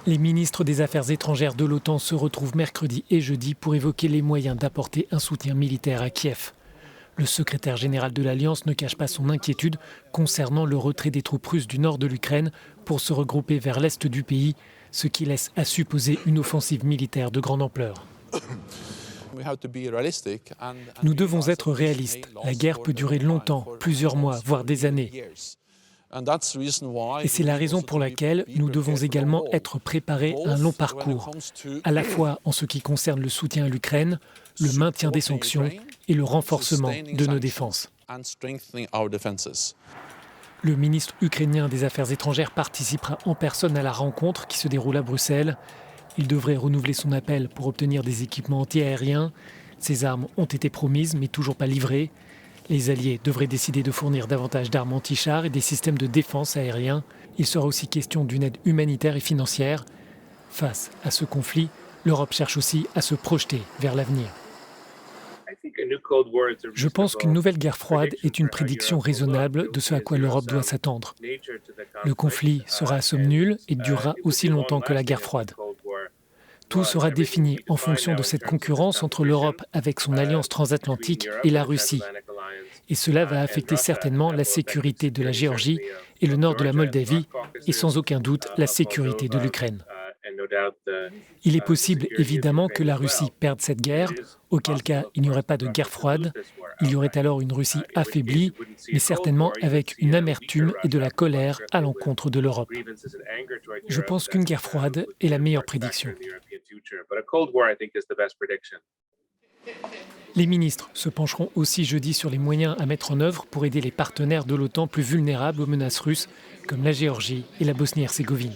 Les ministres des Affaires étrangères de l'OTAN se retrouvent mercredi et jeudi pour évoquer les moyens d'apporter un soutien militaire à Kiev. Le secrétaire général de l'Alliance ne cache pas son inquiétude concernant le retrait des troupes russes du nord de l'Ukraine pour se regrouper vers l'est du pays, ce qui laisse à supposer une offensive militaire de grande ampleur. Nous devons être réalistes. La guerre peut durer longtemps, plusieurs mois, voire des années. Et c'est la raison pour laquelle nous devons également être préparés à un long parcours, à la fois en ce qui concerne le soutien à l'Ukraine, le maintien des sanctions et le renforcement de nos défenses. Le ministre ukrainien des Affaires étrangères participera en personne à la rencontre qui se déroule à Bruxelles. Il devrait renouveler son appel pour obtenir des équipements anti-aériens. Ces armes ont été promises mais toujours pas livrées. Les Alliés devraient décider de fournir davantage d'armes anti-chars et des systèmes de défense aériens. Il sera aussi question d'une aide humanitaire et financière. Face à ce conflit, l'Europe cherche aussi à se projeter vers l'avenir. Je pense qu'une nouvelle guerre froide est une prédiction raisonnable de ce à quoi l'Europe doit s'attendre. Le conflit sera à somme nulle et durera aussi longtemps que la guerre froide. Tout sera défini en fonction de cette concurrence entre l'Europe avec son alliance transatlantique et la Russie. Et cela va affecter certainement la sécurité de la Géorgie et le nord de la Moldavie et sans aucun doute la sécurité de l'Ukraine. Il est possible évidemment que la Russie perde cette guerre, auquel cas il n'y aurait pas de guerre froide. Il y aurait alors une Russie affaiblie, mais certainement avec une amertume et de la colère à l'encontre de l'Europe. Je pense qu'une guerre froide est la meilleure prédiction. Les ministres se pencheront aussi jeudi sur les moyens à mettre en œuvre pour aider les partenaires de l'OTAN plus vulnérables aux menaces russes, comme la Géorgie et la Bosnie-Herzégovine.